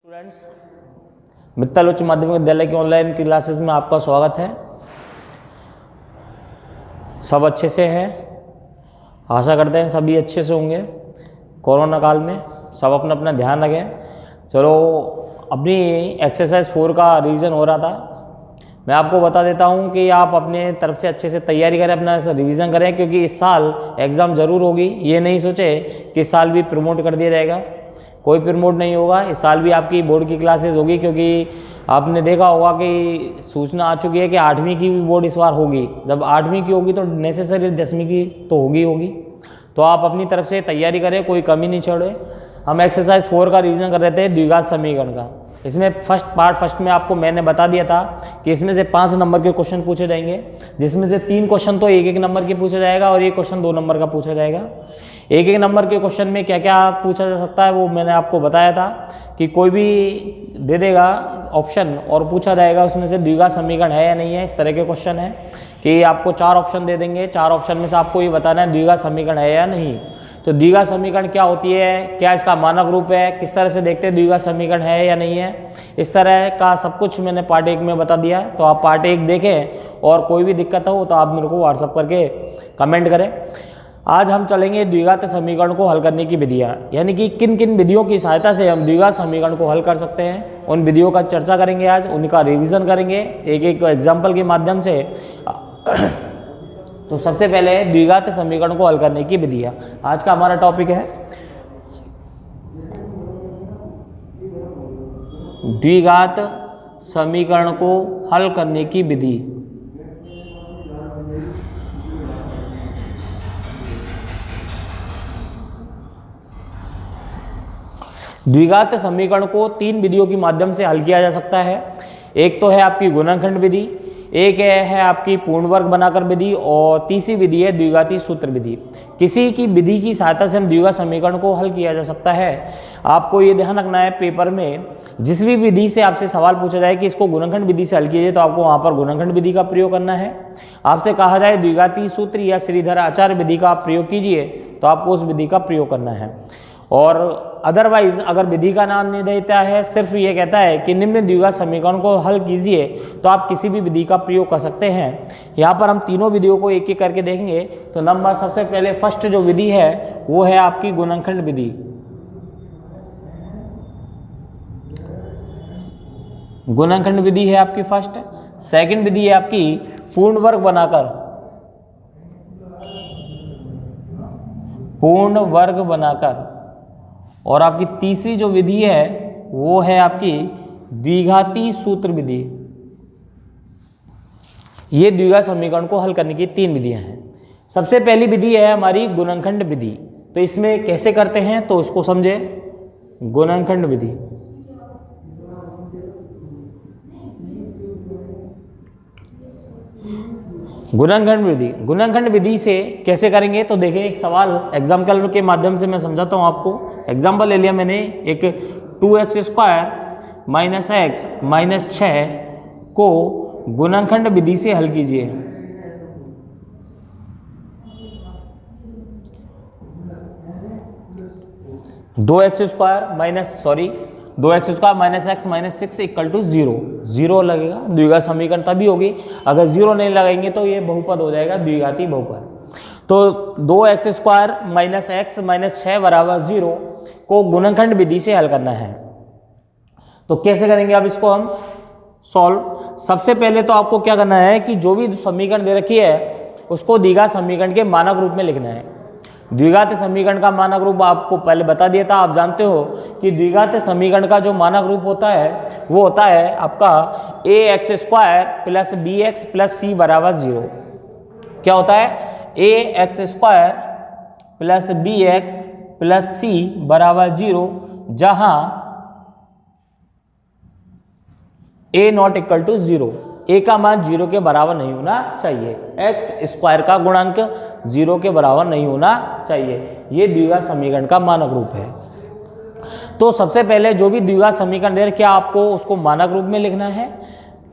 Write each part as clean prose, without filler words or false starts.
Students, Mittal उच्च माध्यमिक विद्यालय की ऑनलाइन क्लासेस में आपका स्वागत है। सब अच्छे से हैं, आशा करते हैं सभी अच्छे से होंगे। कोरोना काल में सब अपना अपना ध्यान रखें। चलो, अपनी एक्सरसाइज 4 का रिवीजन हो रहा था। मैं आपको बता देता हूं कि आप अपने तरफ से अच्छे से तैयारी करें, अपना रिवीजन करें, क्योंकि इस साल एग्ज़ाम ज़रूर होगी। ये नहीं सोचे कि इस साल भी प्रमोट कर दिया जाएगा, कोई प्रमोट नहीं होगा। इस साल भी आपकी बोर्ड की क्लासेस होगी, क्योंकि आपने देखा होगा कि सूचना आ चुकी है कि 8वीं की भी बोर्ड इस बार होगी। जब 8वीं की होगी तो नेसेसरी 10वीं की तो होगी। तो आप अपनी तरफ से तैयारी करें, कोई कमी नहीं छोड़े। हम एक्सरसाइज 4 का रिवीजन कर रहे थे, द्विघात समीकरण का। इसमें फर्स्ट में आपको मैंने बता दिया था कि इसमें से 5 नंबर के क्वेश्चन पूछे जाएंगे, जिसमें से 3 क्वेश्चन तो 1-1 नंबर के पूछा जाएगा और 1 क्वेश्चन 2 नंबर का पूछा जाएगा। 1-1 नंबर के क्वेश्चन में क्या क्या पूछा जा सकता है वो मैंने आपको बताया था कि कोई भी दे देगा ऑप्शन और पूछा जाएगा उसमें से द्विघात समीकरण है या नहीं है। इस तरह के क्वेश्चन है कि आपको 4 ऑप्शन दे देंगे, 4 ऑप्शन में से आपको ये बताना है द्विघात समीकरण है या नहीं। तो द्विघात समीकरण क्या होती है, क्या इसका मानक रूप है, किस तरह से देखते हैं द्विघात समीकरण है या नहीं है, इस तरह का सब कुछ मैंने पार्ट 1 में बता दिया है। तो आप पार्ट 1 देखें और कोई भी दिक्कत हो तो आप मेरे को व्हाट्सअप करके कमेंट करें। आज हम चलेंगे द्विघात समीकरण को हल करने की विधियाँ, यानी कि किन किन विधियों की सहायता से हम द्विघात समीकरण को हल कर सकते हैं, उन विधियों का चर्चा करेंगे। आज उनका रिवीजन करेंगे एक एक एग्जाम्पल के माध्यम से। तो सबसे पहले द्विघात समीकरण को हल करने की विधियाँ। आज का हमारा टॉपिक है द्विघात समीकरण को हल करने की विधि। द्विघात समीकरण को 3 विधियों के माध्यम से हल किया जा सकता है। एक तो है आपकी गुणनखंड विधि, एक है आपकी पूर्ण वर्ग बनाकर विधि, और तीसरी विधि है द्विघाती सूत्र विधि। किसी की विधि की सहायता से हम द्विघात समीकरण को हल किया जा सकता है। आपको ये ध्यान रखना है, पेपर में जिस भी विधि से आपसे सवाल पूछा जाए कि इसको गुणनखंड विधि से हल कीजिए, तो आपको वहाँ पर गुणनखंड विधि का प्रयोग करना है। आपसे कहा जाए द्विघाती सूत्र या श्रीधर आचार्य विधि का आप प्रयोग कीजिए, तो आपको उस विधि का प्रयोग करना है। और अदरवाइज अगर विधि का नाम नहीं देता है, सिर्फ ये कहता है कि निम्न द्विघात समीकरण को हल कीजिए, तो आप किसी भी विधि का प्रयोग कर सकते हैं। यहाँ पर हम तीनों विधियों को एक एक करके देखेंगे। तो नंबर सबसे पहले फर्स्ट जो विधि है वो है आपकी गुणनखंड विधि। गुणनखंड विधि है आपकी फर्स्ट। सेकंड विधि है आपकी पूर्ण वर्ग बनाकर। और आपकी तीसरी जो विधि है वो है आपकी द्विघाती सूत्र विधि। ये द्विघात समीकरण को हल करने की 3 विधियां हैं। सबसे पहली विधि है हमारी गुणनखंड विधि। तो इसमें कैसे करते हैं तो उसको समझे। गुणनखंड विधि, गुणनखंड विधि से कैसे करेंगे तो देखिए, एक सवाल एग्जाम्पल के माध्यम से मैं समझाता हूं आपको। एग्जाम्पल ले लिया मैंने, एक 2x² - x - 6 को गुणनखंड विधि से हल कीजिए। दो एक्स स्क्वायर - x - 6 = 0 लगेगा। द्विघात समीकरण तभी होगी, अगर 0 नहीं लगाएंगे तो ये बहुपद हो जाएगा, द्विघाती बहुपद। तो 2x² - x - 6 = 0 को गुणनखंड विधि से हल करना है। तो कैसे करेंगे अब इसको हम सॉल्व। सबसे पहले तो आपको क्या करना है कि जो भी समीकरण दे रखी है उसको द्विघात समीकरण के मानक रूप में लिखना है। द्विघात समीकरण का मानक रूप आपको पहले बता दिया था। आप जानते हो कि द्विघात समीकरण का जो मानक रूप होता है वो होता है आपका ax² + bx + c = 0। क्या होता है? ax² + bx + c = 0, जहां a ≠ 0। a का मान 0 के बराबर नहीं होना चाहिए। x² का गुणांक 0 के बराबर नहीं होना चाहिए। ये द्विघात समीकरण का मानक रूप है। तो सबसे पहले जो भी द्विघात समीकरण दे रखे आपको उसको मानक रूप में लिखना है।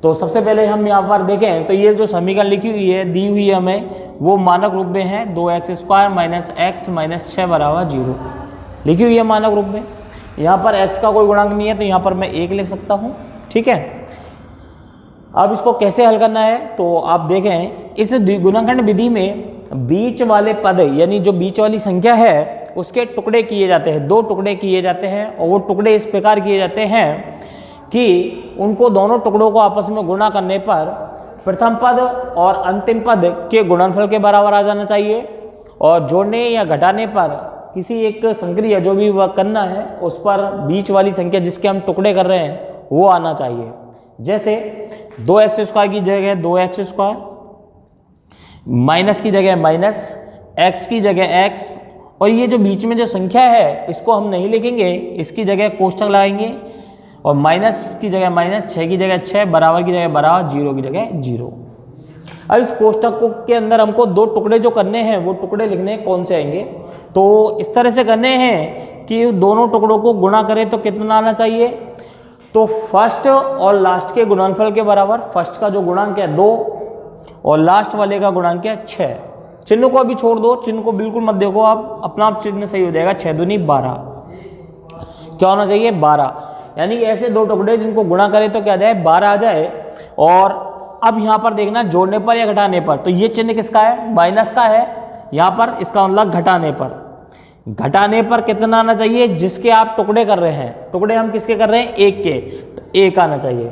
तो सबसे पहले हम यहाँ पर देखें तो ये जो समीकरण लिखी हुई है, दी हुई है हमें, वो मानक रूप में है 2x² - x - 6 = 0 लिखी हुई है मानक रूप में। यहाँ पर x का कोई गुणांक नहीं है तो यहाँ पर मैं 1 लिख सकता हूँ। ठीक है, अब इसको कैसे हल करना है तो आप देखें, इस गुणांकन विधि में बीच वाले पद यानी जो बीच वाली संख्या है उसके टुकड़े किए जाते हैं, 2 टुकड़े किए जाते हैं, और वो टुकड़े इस प्रकार किए जाते हैं कि उनको दोनों टुकड़ों को आपस में गुणा करने पर प्रथम पद और अंतिम पद के गुणनफल के बराबर आ जाना चाहिए, और जोड़ने या घटाने पर किसी एक संक्रिया जो भी वह करना है उस पर बीच वाली संख्या जिसके हम टुकड़े कर रहे हैं वो आना चाहिए। जैसे 2x² की जगह 2x², माइनस की जगह माइनस, x की जगह x, और ये जो बीच में जो संख्या है इसको हम नहीं लिखेंगे, इसकी जगह कोष्ठक लगाएंगे, और माइनस की जगह माइनस, 6 की जगह 6, बराबर की जगह बराबर, 0 की जगह 0। अब इस कोष्ठक के अंदर हमको 2 टुकड़े जो करने हैं वो टुकड़े लिखने कौन से आएंगे, तो इस तरह से करने हैं कि दोनों टुकड़ों को गुणा करें तो कितना आना चाहिए, तो फर्स्ट और लास्ट के गुणनफल के बराबर। फर्स्ट का जो गुणांक है 2 और लास्ट वाले का गुणांक है 6। चिन्ह को अभी छोड़ दो, चिन्ह को बिल्कुल मत देखो, आप अपना आप चिन्ह सही हो जाएगा। 6 दूनी 12, क्या होना चाहिए 12, यानी कि ऐसे 2 टुकड़े जिनको गुणा करें तो क्या जाए 12 आ जाए। और अब यहाँ पर देखना जोड़ने पर या घटाने पर, तो ये चिन्ह किसका है, माइनस का है यहाँ पर, इसका मतलब घटाने पर। घटाने पर कितना आना चाहिए, जिसके आप टुकड़े कर रहे हैं, टुकड़े हम किसके कर रहे हैं 1 के, तो 1 आना चाहिए।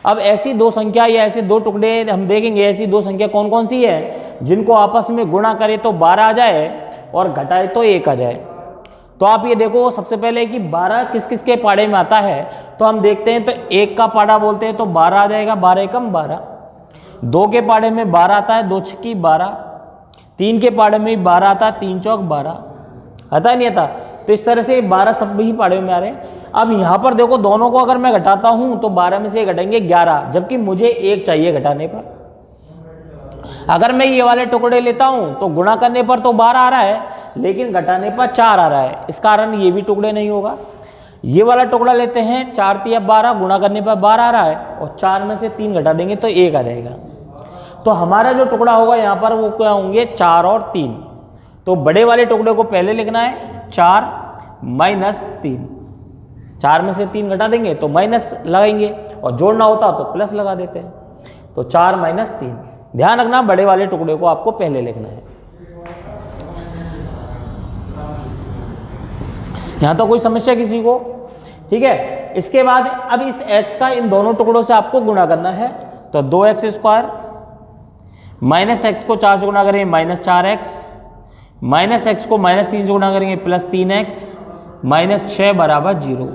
अब ऐसी 2 संख्या या ऐसे 2 टुकड़े हम देखेंगे, ऐसी 2 संख्या कौन कौन सी है जिनको आपस में गुणा करें तो 12 आ जाए और घटाए तो 1 आ जाए। तो आप ये देखो सबसे पहले कि 12 किस किस के पाड़े में आता है, तो हम देखते हैं, तो 1 का पाड़ा बोलते हैं तो 12 आ जाएगा, 12 एकम 12। 2 के पाड़े में 12 आता है, 2 छक्की 12। 3 के पाड़े में 12 आता है, 3 चौक 12, आता है नहीं आता। तो इस तरह से 12 सब ही पाड़े में आ रहे हैं। अब यहाँ पर देखो दोनों को अगर मैं घटाता हूँ तो 12 में से घटेंगे 11, जबकि मुझे 1 चाहिए घटाने पर। अगर मैं ये वाले टुकड़े लेता हूँ तो गुणा करने पर तो 12 आ रहा है, लेकिन घटाने पर 4 आ रहा है, इस कारण ये भी टुकड़े नहीं होगा। ये वाला टुकड़ा लेते हैं, 4 × 3 = 12, गुणा करने पर 12 आ रहा है, और 4 में से 3 घटा देंगे तो 1 आ जाएगा। तो हमारा जो टुकड़ा होगा यहाँ पर वो क्या होंगे 4 और 3। तो बड़े वाले टुकड़े को पहले लिखना है 4 - 3, 4 में से 3 घटा देंगे तो माइनस लगाएंगे, और जोड़ना होता तो प्लस लगा देते हैं। तो 4 - 3, ध्यान रखना बड़े वाले टुकड़े को आपको पहले लिखना है। यहां तो कोई समस्या किसी को, ठीक है। इसके बाद अब इस x का इन दोनों टुकड़ों से आपको गुणा करना है, तो 2x² माइनस x को 4 से गुणा करेंगे -4x, माइनस x को -3 से गुणा करेंगे +3x, -6 = 0।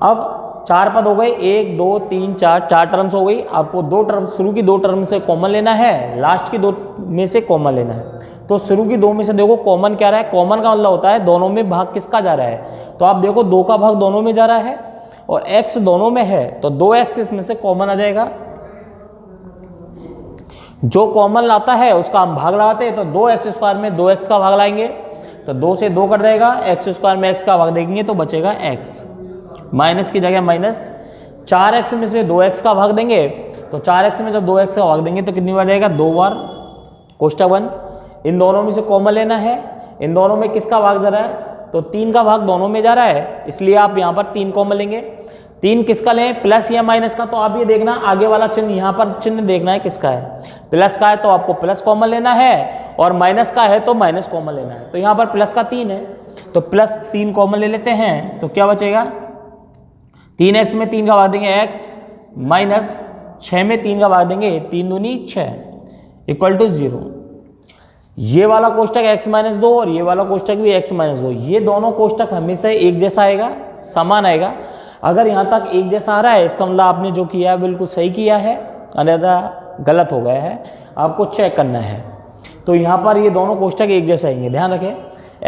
अब 4 पद हो गए, 1 2 3 4 टर्म्स हो गई। आपको 2 टर्म्स, शुरू की 2 टर्म से कॉमन लेना है, लास्ट की 2 में से कॉमन लेना है। तो शुरू की 2 में से देखो कॉमन क्या रहा है, कॉमन का मतलब होता है दोनों में भाग किसका जा रहा है। तो आप देखो 2 का भाग दोनों में जा रहा है और x दोनों में है, तो 2x इसमें से कॉमन आ जाएगा। जो कॉमन लाता है उसका हम भाग लगाते हैं, तो 2x² में 2x का भाग लाएंगे तो 2 से 2 कट जाएगा, x² में x का भाग देंगे तो बचेगा x, माइनस की जगह माइनस। 4x में से 2x का भाग देंगे, तो 4x में जब 2x का भाग देंगे तो कितनी बार जाएगा 2 बार, कोष्ठक 1। इन दोनों में से कॉमन लेना है, इन दोनों में किसका भाग जा रहा है, तो 3 का भाग दोनों में जा रहा है, इसलिए आप यहाँ पर 3 कॉमन लेंगे। 3 किसका लें, प्लस या माइनस का। तो आप ये देखना आगे वाला चिन्ह, यहाँ पर चिन्ह देखना है किसका है, प्लस का है तो आपको प्लस कॉमन लेना है, और माइनस का है तो माइनस कॉमन लेना है। तो यहाँ पर प्लस का 3 है तो +3 कॉमन ले लेते हैं, तो क्या बचेगा 3x में 3 का भाग देंगे x, माइनस 6 में 3 का भाग देंगे, 3 दूनी 6 = 0। ये वाला कोष्ठक x - 2 और ये वाला कोष्ठक भी x - 2, ये दोनों कोष्ठक हमेशा एक जैसा आएगा, समान आएगा। अगर यहाँ तक एक जैसा आ रहा है इसका मतलब आपने जो किया है बिल्कुल सही किया है, अन्यथा गलत हो गया है, आपको चेक करना है। तो यहाँ पर ये दोनों कोष्ठक एक जैसे आएंगे, ध्यान रखें।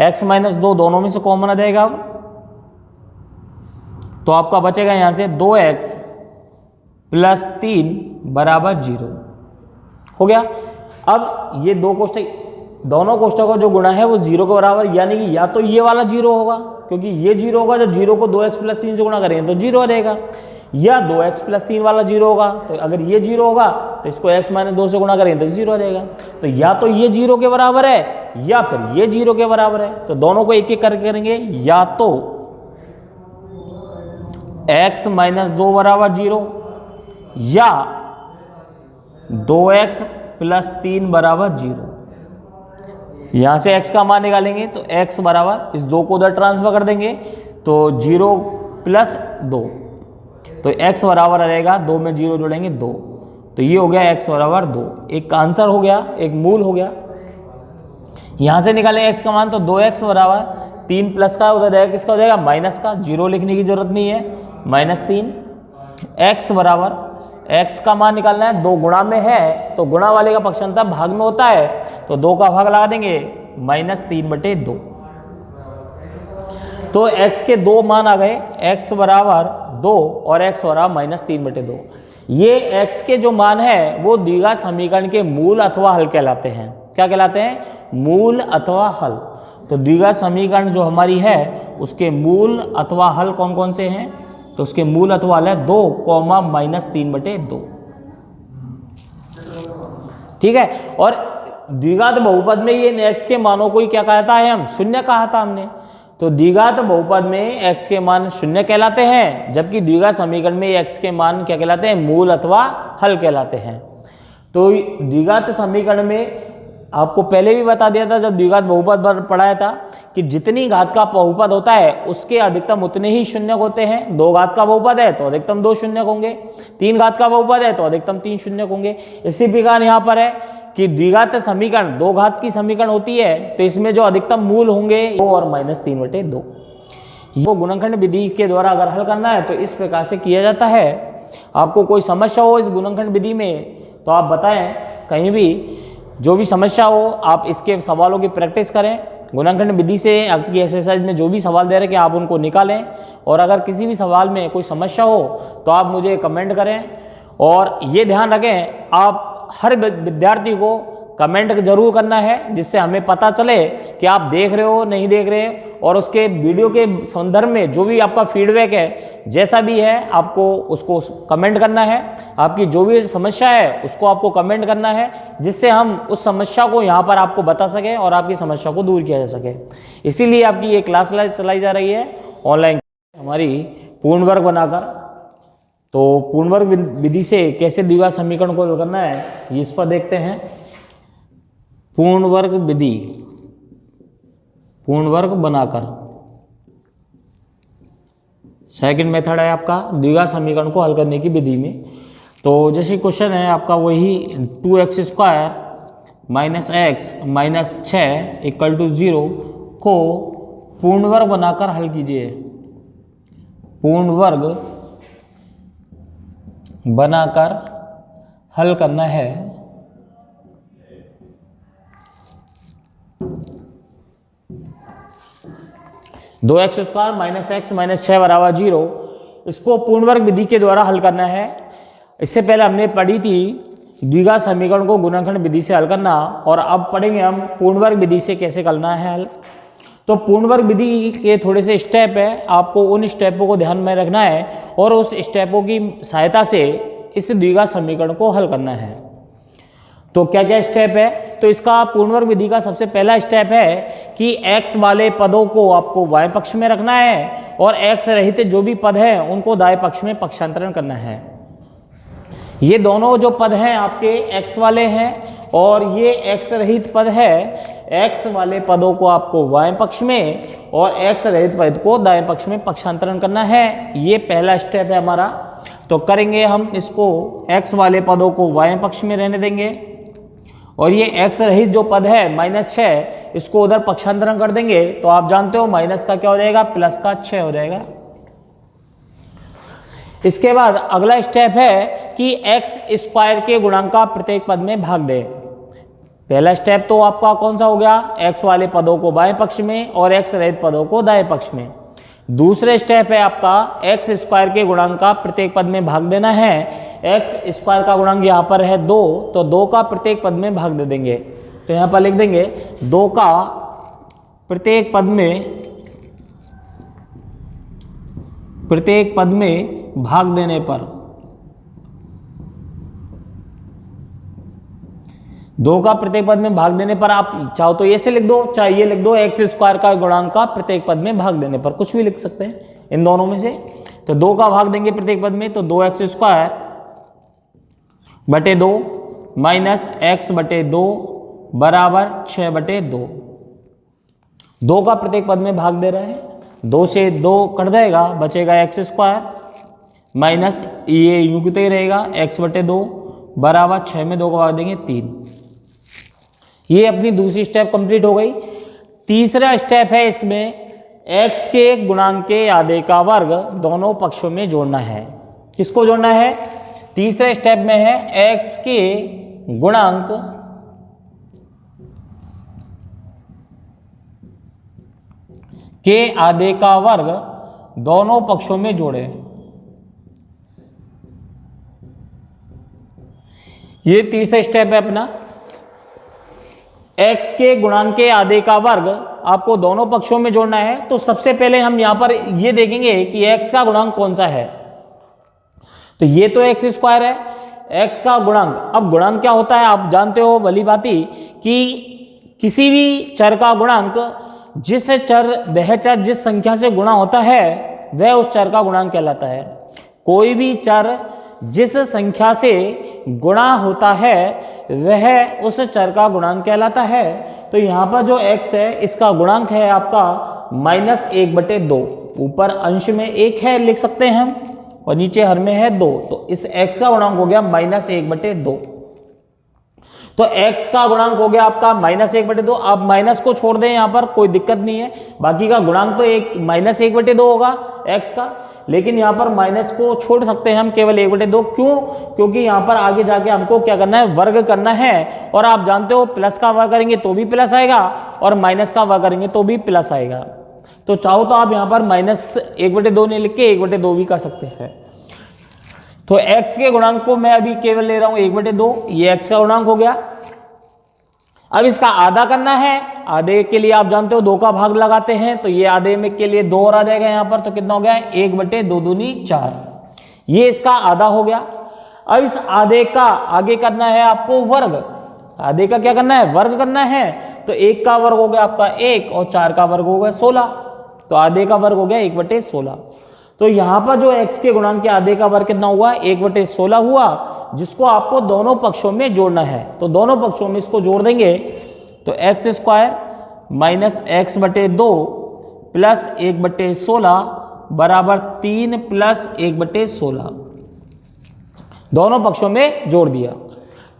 x - 2 दोनों में से कॉमन आ जाएगा, अब तो आपका बचेगा यहाँ से 2x + 3 = 0 हो गया। अब ये 2 कोष्ठक, दोनों कोष्ठकों जो गुणा है वो 0 के बराबर, यानी कि या तो ये वाला 0 होगा, क्योंकि ये 0 होगा, जब 0 को 2x + 3 से गुणा करेंगे तो 0 आ जाएगा, या 2x + 3 वाला 0 होगा। तो अगर ये 0 होगा तो इसको x - 2 से गुणा करेंगे तो 0 आ जाएगा। तो या तो ये 0 के बराबर है या फिर ये 0 के बराबर है, तो दोनों को एक एक करके करेंगे, या तो x माइनस 2 बराबर 0 या 2x प्लस 3 बराबर 0। यहां से x का मान निकालेंगे तो x बराबर इस 2 को उधर ट्रांसफर कर देंगे तो 0 प्लस 2, तो x बराबर आ जाएगा 2 में 0 जोड़ेंगे 2, तो ये हो गया x बराबर 2। एक आंसर हो गया, एक मूल हो गया। यहां से निकालें x का मान तो 2x बराबर 3 प्लस का उधर जाएगा, किसका हो जाएगा माइनस का, 0 लिखने की जरूरत नहीं है, -3। x बराबर x का मान निकालना है, 2 गुणा में है तो गुणा वाले का पक्षांतर भाग में होता है, तो 2 का भाग लगा देंगे -3/2। तो x के 2 मान आ गए, x बराबर 2 और x बराबर -3/2। ये x के जो मान है वो द्विघात समीकरण के मूल अथवा हल कहलाते हैं। क्या कहलाते हैं? मूल अथवा हल। तो द्विघात समीकरण जो हमारी है उसके मूल अथवा हल कौन कौन से हैं? तो उसके मूल अथवा हल है 2, -3/2। ठीक है। और द्विघात बहुपद में ये x के मानों को ही क्या कहता है? हम शून्य कहा था हमने। तो द्विघात बहुपद में x के मान शून्य कहलाते हैं, जबकि द्विघात समीकरण में x के मान क्या कहलाते हैं? मूल अथवा हल कहलाते हैं। तो द्विघात समीकरण में आपको पहले भी बता दिया था जब द्विघात बहुपद पढ़ाया था कि जितनी घात का बहुपद होता है उसके अधिकतम उतने ही शून्य होते हैं। 2 घात का बहुपद है तो अधिकतम 2 शून्य होंगे, 3 घात का बहुपद है तो अधिकतम 3 शून्य होंगे। इसी प्रकार यहाँ पर है कि द्विघात समीकरण 2 घात की समीकरण होती है तो इसमें जो अधिकतम मूल होंगे 2 और -3/2। वो गुणनखंड विधि के द्वारा अगर हल करना है तो इस प्रकार से किया जाता है। आपको कोई समस्या हो इस गुणनखंड विधि में तो आप बताएं, कहीं भी जो भी समस्या हो आप इसके सवालों की प्रैक्टिस करें। गुणनखंड विधि से आपकी एक्सरसाइज में जो भी सवाल दे रहे हैं कि आप उनको निकालें, और अगर किसी भी सवाल में कोई समस्या हो तो आप मुझे कमेंट करें। और ये ध्यान रखें, आप हर विद्यार्थी को कमेंट जरूर करना है जिससे हमें पता चले कि आप देख रहे हो नहीं देख रहे, और उसके वीडियो के संदर्भ में जो भी आपका फीडबैक है जैसा भी है आपको उसको कमेंट करना है। आपकी जो भी समस्या है उसको आपको कमेंट करना है जिससे हम उस समस्या को यहाँ पर आपको बता सकें और आपकी समस्या को दूर किया जा सके। इसीलिए आपकी ये क्लास चलाई जा रही है ऑनलाइन हमारी पूर्ण वर्ग बनाकर। तो पूर्ण वर्ग विधि से कैसे द्विघात समीकरण को हल करना है ये इस पर देखते हैं। पूर्ण वर्ग विधि, पूर्ण वर्ग बनाकर सेकंड मेथड है आपका द्विघात समीकरण को हल करने की विधि में। तो जैसे क्वेश्चन है आपका वही 2x² -x -6 = 0 को पूर्ण वर्ग बनाकर हल कीजिए। पूर्ण वर्ग बनाकर हल करना है। 2x² -x -6 = 0, इसको पूर्ण वर्ग विधि के द्वारा हल करना है। इससे पहले हमने पढ़ी थी द्विघात समीकरण को गुणनखंड विधि से हल करना, और अब पढ़ेंगे हम पूर्ण वर्ग विधि से कैसे करना है हल। तो पूर्ण वर्ग विधि के थोड़े से स्टेप है, आपको उन स्टेपों को ध्यान में रखना है और उस स्टेपों की सहायता से इस द्विघात समीकरण को हल करना है। तो क्या क्या स्टेप है? तो इसका पूर्ण वर्ग विधि का सबसे पहला स्टेप है कि x वाले पदों को आपको बाएं पक्ष में रखना है और x रहित जो भी पद हैं उनको दाएं पक्ष में पक्षांतरण करना है। ये दोनों जो पद हैं आपके x वाले हैं और ये x रहित पद है। x वाले पदों को आपको बाएं पक्ष में और x रहित पद को दाएं पक्ष में पक्षांतरण करना है। ये पहला स्टेप है हमारा। तो करेंगे हम इसको, x वाले पदों को बाएं पक्ष में रहने देंगे और ये x रहित जो पद है -6 इसको उधर पक्षांतरण कर देंगे। तो आप जानते हो माइनस का क्या हो जाएगा, प्लस का 6 हो जाएगा। इसके बाद अगला स्टेप है कि x² के गुणांक का प्रत्येक पद में भाग दे। पहला स्टेप तो आपका कौन सा हो गया, x वाले पदों को बाएं पक्ष में और x रहित पदों को दाएं पक्ष में। दूसरे स्टेप है आपका x² के गुणांक का प्रत्येक पद में भाग देना है। x² का गुणांक यहाँ पर है 2, तो 2 का प्रत्येक पद में भाग दे देंगे। तो यहाँ पर लिख देंगे 2 का प्रत्येक पद में भाग देने पर 2 का प्रत्येक पद में भाग देने पर आप चाहो तो ये से लिख दो, चाहे ये लिख दो, x² का गुणांक का प्रत्येक पद में भाग देने पर, कुछ भी लिख सकते हैं इन दोनों में से। तो 2 का भाग देंगे प्रत्येक पद में, तो 2x² बटे 2 माइनस x बटे 2 बराबर 6/2। 2 का प्रत्येक पद में भाग दे रहे हैं, 2 से 2 कट जाएगा, बचेगा x² माइनस ये यूं की तो ही रहेगा x बटे 2 बराबर 6 में 2 का भाग देंगे 3। ये अपनी दूसरी स्टेप कंप्लीट हो गई। तीसरा स्टेप है इसमें x के गुणांक के आधे का वर्ग दोनों पक्षों में जोड़ना है। किसको जोड़ना है? तीसरे स्टेप में है x के गुणांक के आधे का वर्ग दोनों पक्षों में जोड़े। ये तीसरा स्टेप है अपना। x के गुणांक के आधे का वर्ग आपको दोनों पक्षों में जोड़ना है। तो सबसे पहले हम यहां पर ये देखेंगे कि x का गुणांक कौन सा है। तो ये तो x² है, x का गुणांक। अब गुणांक क्या होता है आप जानते हो भली भांति कि किसी भी चर का गुणांक वह चर जिस संख्या से गुणा होता है वह उस चर का गुणांक कहलाता है। कोई भी चर जिस संख्या से गुणा होता है वह उस चर का गुणांक कहलाता है। तो यहाँ पर जो x है इसका गुणांक है आपका -1/2। ऊपर अंश में 1 है लिख सकते हैं हम, और नीचे हर में है 2, तो इस x का गुणांक हो गया -1/2। तो x का गुणांक हो गया आपका -1/2। आप माइनस को छोड़ दें, यहाँ पर कोई दिक्कत नहीं है, बाकी का गुणांक तो -1/2 होगा x का, लेकिन यहाँ पर माइनस को छोड़ सकते हैं हम केवल 1/2। क्यों? क्योंकि यहाँ पर आगे जाके हमको क्या करना है, वर्ग करना है। और आप जानते हो प्लस का वर्ग करेंगे तो भी प्लस आएगा, और माइनस का वर्ग करेंगे तो भी प्लस आएगा। तो चाहो तो आप यहाँ पर -1/2 नहीं लिख के 1/2 भी कर सकते हैं। तो x के गुणांक को मैं अभी केवल ले रहा हूं 1/2, ये x का गुणांक हो गया। अब इसका आधा करना है। आधे के लिए आप जानते हो 2 का भाग लगाते हैं, तो ये आधे में के लिए 2 और आ जाएगा यहाँ पर, तो कितना हो गया 1/2 दूनी 4। ये इसका आधा हो गया। अब इस आधे का आगे करना है आपको वर्ग। आधे का क्या करना है, वर्ग करना है। तो 1 का वर्ग हो गया आपका 1 और 4 का वर्ग हो गया 16, तो आधे का वर्ग हो गया 1/16। तो यहाँ पर जो x के गुणांक के आधे का वर्ग कितना हुआ, 1/16 हुआ, जिसको आपको दोनों पक्षों में जोड़ना है। तो दोनों पक्षों में इसको जोड़ देंगे, तो x² माइनस x/2 प्लस 1/16 बराबर 3 प्लस 1/16। दोनों पक्षों में जोड़ दिया।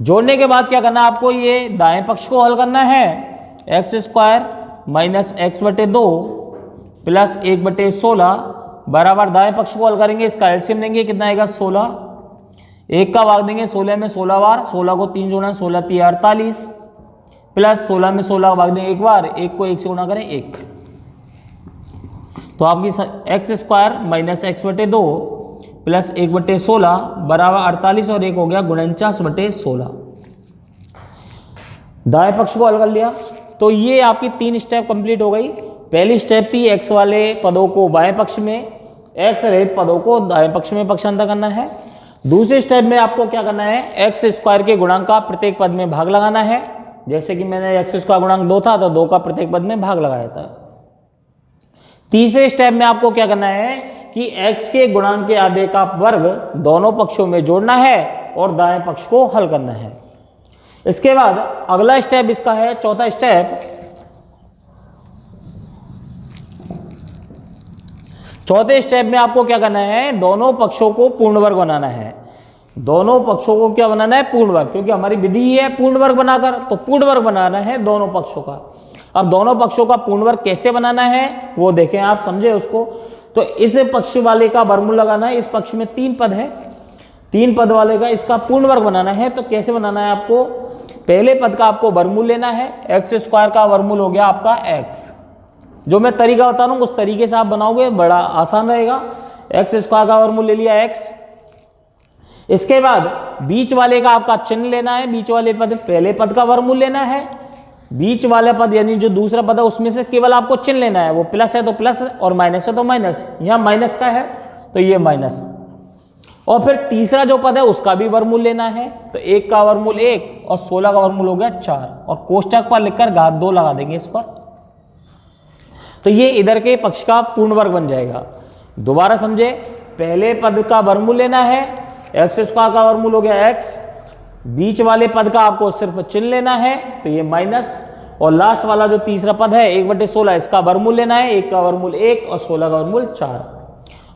जोड़ने के बाद क्या करना है आपको, ये दाएं पक्ष को हल करना है। x² माइनस x/2 प्लस 1/16 बराबर दाएं पक्ष को हल करेंगे, इसका एलसीएम लेंगे, कितना आएगा 16। 1 का भाग देंगे 16 में 16 बार, 16 को 3 जोड़ना 16 3 48 प्लस 16 में 16 का भाग देंगे 1 बार, 1 को 1 से गुणा करें 1। तो आपकी x² माइनस x/2 प्लस 1/16 बराबर 48 और 1 हो गया 49/16। दाएं पक्ष को हल कर लिया। तो ये आपकी 3 स्टेप कंप्लीट हो गई। पहली स्टेप थी x वाले पदों को बाएं पक्ष में, x रहित पदों को दाएं पक्ष में पक्षांतर करना है। दूसरे स्टेप में आपको क्या करना है, x² के गुणांक का प्रत्येक पद में भाग लगाना है। जैसे कि मैंने x² गुणांक 2 था तो 2 का प्रत्येक पद में भाग लगाया था। तीसरे स्टेप में आपको क्या करना है कि x के गुणांक के आधे का वर्ग दोनों पक्षों में जोड़ना है और दाएं पक्ष को हल करना है। इसके बाद अगला स्टेप इसका है चौथा स्टेप। चौथे स्टेप में आपको क्या करना है, दोनों पक्षों को पूर्ण वर्ग बनाना है। दोनों पक्षों को क्या बनाना है, पूर्ण वर्ग, क्योंकि हमारी विधि ही है पूर्ण वर्ग बनाकर, तो पूर्ण वर्ग बनाना है दोनों पक्षों का। अब दोनों पक्षों का पूर्ण वर्ग कैसे बनाना है वो देखें, आप समझे उसको। तो इस पक्ष वाले का वर्गमूल लगाना है। इस पक्ष में 3 पद है, 3 पद वाले का इसका पूर्ण वर्ग बनाना है। तो कैसे बनाना है आपको, पहले पद का आपको वर्गमूल लेना है। x² का वर्गमूल हो गया आपका x। जो मैं तरीका बता रहा हूँ उस तरीके से आप बनाओगे, बड़ा आसान रहेगा। x² का वर्गमूल ले लिया x। इसके बाद बीच वाले का आपका चिन्ह लेना है। बीच वाले पद, पहले पद का वर्गमूल लेना है। बीच वाला पद यानी जो दूसरा पद है उसमें से केवल आपको चिन्ह लेना है। वो प्लस है तो प्लस और माइनस है तो माइनस। यहाँ माइनस का है तो ये माइनस। और फिर तीसरा जो पद है उसका भी वर्गमूल लेना है। तो 1 का वर्गमूल 1 और 16 का वर्गमूल हो गया 4, और कोष्टक पर लिखकर घात 2 लगा देंगे इस पर। तो ये इधर के पक्ष का पूर्ण वर्ग बन जाएगा। दोबारा समझे, पहले पद का वर्गमूल लेना है, एक्स स्क्वायर का वर्गमूल हो गया एक्स, बीच वाले पद का आपको सिर्फ चिन्ह लेना है तो ये माइनस, और लास्ट वाला जो तीसरा पद है 1/16 इसका वर्गमूल लेना है, 1 का वर्गमूल 1 और 16 का वर्गमूल 4,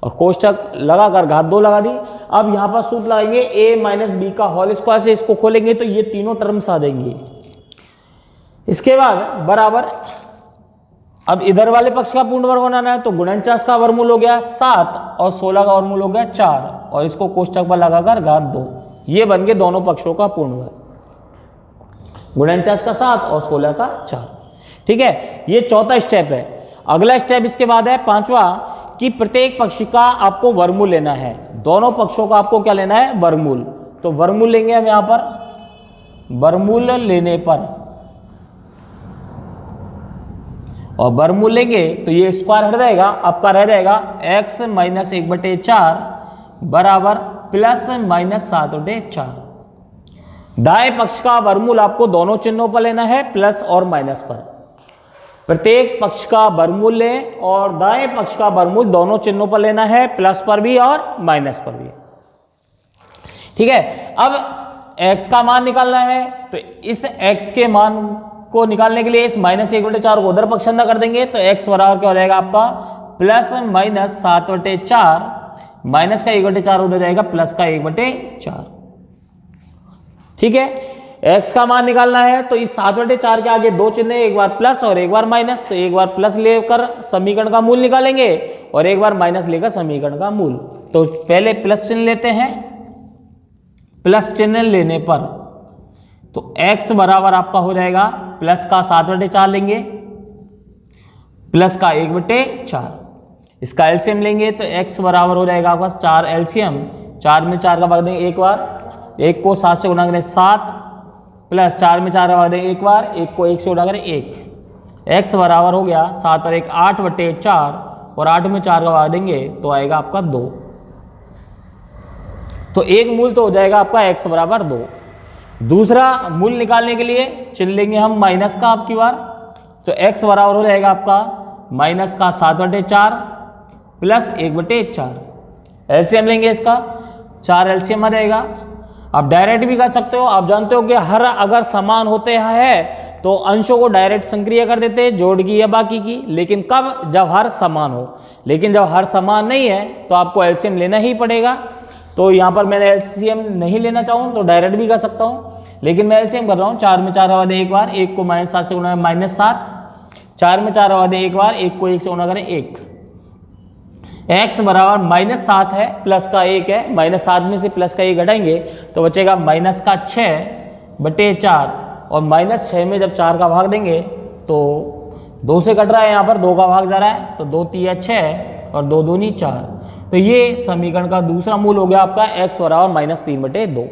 और कोष्टक लगाकर घात 2 लगा दी। अब यहाँ पर सूत्र लगाएंगे a माइनस बी का होल स्क्वायर से इसको खोलेंगे तो ये तीनों टर्म्स आ जाएंगे। इसके बाद बराबर, अब इधर वाले पक्ष का पूर्ण वर्ग बनाना है तो गुणनचास का वर्गमूल हो गया 7 और 16 का वर्गमूल हो गया 4, और इसको कोष्टक पर लगाकर घात 2, ये बन गए दोनों पक्षों का पूर्ण वर्ग, गुणनचास का 7 और 16 का 4। ठीक है, ये चौथा स्टेप है। अगला स्टेप इसके बाद है पांचवा, कि प्रत्येक पक्ष का आपको वर्गमूल लेना है, दोनों पक्षों का आपको क्या लेना है, वर्गमूल। तो वर्गमूल लेंगे हम यहां पर, वर्गमूल लेने पर, और वर्गमूल लेंगे तो ये स्क्वायर हट जाएगा, आपका रह जाएगा x माइनस 1/4 बराबर प्लस माइनस 7/4। दाएं पक्ष का वर्गमूल आपको दोनों चिन्हों पर लेना है, प्लस और माइनस पर। प्रत्येक पक्ष का वर्गमूल लें और दाएं पक्ष का वर्गमूल दोनों चिन्हों पर लेना है, प्लस पर भी और माइनस पर भी। ठीक है, अब x का मान निकालना है तो इस x के मान को निकालने के लिए इस माइनस 1/4 को उधर पक्ष अंदर कर देंगे तो x बराबर क्या हो जाएगा आपका, प्लस माइनस 7/4, माइनस का 1/4 उधर जाएगा प्लस का 1/4। ठीक है, x का मान निकालना है तो इस 7/4 के आगे दो चिन्ह, एक बार प्लस और एक बार माइनस, तो एक बार प्लस लेकर समीकरण का मूल निकालेंगे और एक बार माइनस लेकर समीकरण का मूल। तो पहले प्लस चिन्ह लेते हैं, प्लस चिन्ह लेने पर तो x बराबर आपका हो जाएगा प्लस का 7/4 लेंगे, प्लस का 1/4, इसका एलसीएम लेंगे तो x बराबर हो जाएगा आपका 4 एलसीएम, 4 में 4 का भाग देंगे एक बार, 1 को 7 से गुणा करें 7, प्लस 4 में 4 का भाग देंगे एक बार, 1 को 1 से गुणा करें 1, x बराबर हो गया 7 और 1 8/4, और 8 में 4 का भाग देंगे तो आएगा आपका 2। तो एक मूल तो हो जाएगा आपका x बराबर 2। दूसरा मूल निकालने के लिए चिन्ह लेंगे हम माइनस का आपकी बार, तो x बराबर हो जाएगा आपका माइनस का 7/4 प्लस 1/4, एलसीएम लेंगे इसका 4 एलसीएम आ जाएगा। आप डायरेक्ट भी कर सकते हो, आप जानते हो कि हर अगर समान होते हैं तो अंशों को डायरेक्ट संक्रिय कर देते हैं, जोड़ की या बाकी की, लेकिन कब, जब हर समान हो। लेकिन जब हर समान नहीं है तो आपको एलसीएम लेना ही पड़ेगा। तो यहाँ पर मैंने एलसीएम नहीं लेना चाहूँ तो डायरेक्ट भी कर सकता हूँ, लेकिन मैं एलसीएम कर रहा हूँ। 4 में 4 का भाग दें एक बार, 1 को -7 से गुणा -7, 4 में 4 का भाग दें एक बार, 1 को 1 से गुणा करें 1, x बराबर -7 है, प्लस का 1 है, -7 में से प्लस का 1 घटाएंगे तो बचेगा माइनस का 6/4, और -6 में जब 4 का भाग देंगे तो 2 से कट रहा है, यहाँ पर 2 का भाग जा रहा है तो 2 3 6 और 2 दूनी 4। तो ये समीकरण का दूसरा मूल हो गया आपका x बराबर -3/2।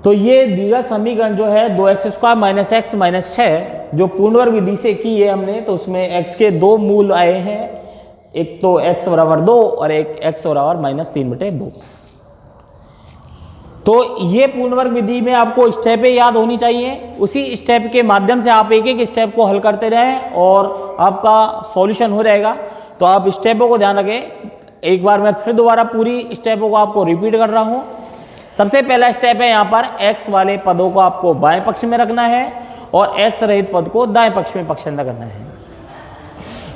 तो ये दिया समीकरण जो है 2x² - x - 6 जो पूर्णवर्ग विधि से की है हमने, तो उसमें x के दो मूल आए हैं, एक तो x बराबर 2 और एक x बराबर -3/2। तो ये पूर्णवर्ग विधि में आपको स्टेपें याद होनी चाहिए, उसी स्टेप के माध्यम से आप एक एक स्टेप को हल करते रहें और आपका सॉल्यूशन हो जाएगा। तो आप स्टेपों को ध्यान रखें। एक बार मैं फिर दोबारा पूरी स्टेपों को आपको रिपीट कर रहा हूँ। सबसे पहला स्टेप है यहाँ पर x वाले पदों को आपको बाएं पक्ष में रखना है और x रहित पद को दाएं पक्ष में पक्षांतर करना है।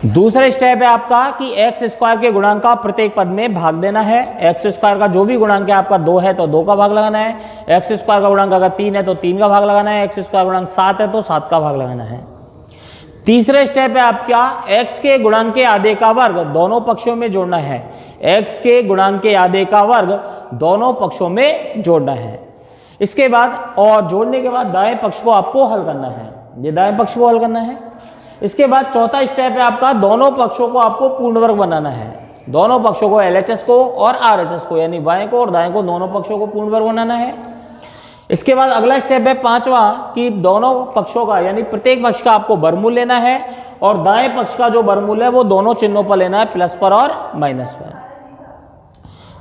दूसरा स्टेप है आपका कि x² के गुणांक का प्रत्येक पद में भाग देना है। x² का जो भी गुणांक है आपका 2 है तो 2 का भाग लगाना है, x² का गुणांक अगर 3 है तो 3 का भाग लगाना है, x² गुणांक 7 है तो 7 का भाग लगाना है। तीसरा स्टेप है आपका x के गुणांक के आधे का वर्ग दोनों पक्षों में जोड़ना है। x के गुणांक के आधे का वर्ग दोनों पक्षों में जोड़ना है। इसके बाद और जोड़ने के बाद दाएं पक्ष को आपको हल करना है, ये दाएं पक्ष को हल करना है। इसके बाद चौथा स्टेप है आपका दोनों पक्षों को आपको पूर्ण वर्ग बनाना है। दोनों पक्षों को LHS को और RHS को यानी बाएं को और दाएं को दोनों पक्षों को पूर्ण वर्ग बनाना है। इसके बाद अगला स्टेप है पांचवा कि दोनों पक्षों का यानी प्रत्येक पक्ष का आपको वर्गमूल लेना है और दाएं पक्ष का जो वर्गमूल है वो दोनों चिन्हों पर लेना है, प्लस पर और माइनस पर।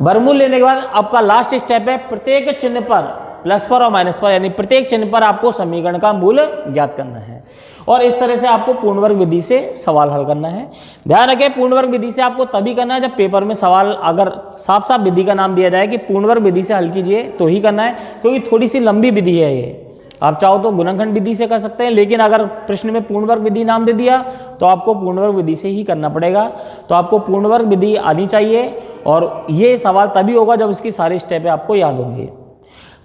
वर्गमूल लेने के बाद आपका लास्ट स्टेप है प्रत्येक चिन्ह पर प्लस पर और माइनस पर यानी प्रत्येक चिन्ह पर आपको समीकरण का मूल ज्ञात करना है। और इस तरह से आपको पूर्ण वर्ग विधि से सवाल हल करना है। ध्यान रखें, पूर्ण वर्ग विधि से आपको तभी करना है जब पेपर में सवाल अगर साफ साफ विधि का नाम दिया जाए कि पूर्ण वर्ग विधि से हल कीजिए तो ही करना है, क्योंकि थोड़ी सी लंबी विधि है ये। आप चाहो तो गुणनखंड विधि से कर सकते हैं, लेकिन अगर प्रश्न में पूर्ण वर्ग विधि नाम दे दिया तो आपको पूर्ण वर्ग विधि से ही करना पड़ेगा। तो आपको पूर्ण वर्ग विधि आनी चाहिए और ये सवाल तभी होगा जब इसकी सारी स्टेपें आपको याद होंगी।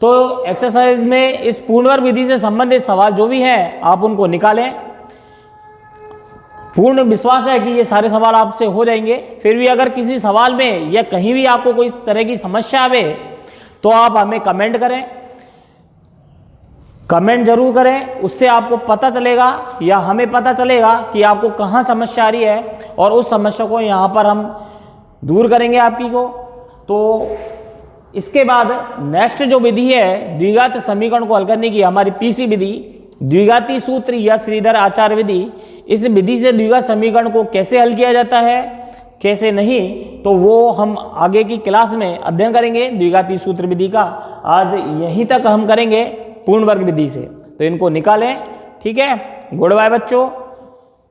तो एक्सरसाइज में इस पूर्ण वर्ग विधि से संबंधित सवाल जो भी हैं आप उनको निकालें। पूर्ण विश्वास है कि ये सारे सवाल आपसे हो जाएंगे। फिर भी अगर किसी सवाल में या कहीं भी आपको कोई तरह की समस्या आवे तो आप हमें कमेंट करें, कमेंट जरूर करें। उससे आपको पता चलेगा या हमें पता चलेगा कि आपको कहाँ समस्या आ रही है और उस समस्या को यहाँ पर हम दूर करेंगे आपकी को। तो इसके बाद नेक्स्ट जो विधि है द्विघात समीकरण को हल करने की, हमारी तीसरी विधि द्विघाती सूत्र या श्रीधर आचार्य विधि। इस विधि से द्विघात समीकरण को कैसे हल किया जाता है कैसे नहीं, तो वो हम आगे की क्लास में अध्ययन करेंगे द्विघाती सूत्र विधि का। आज यहीं तक हम करेंगे पूर्ण वर्ग विधि से। तो इनको निकालें, ठीक है। गुड बाय बच्चों।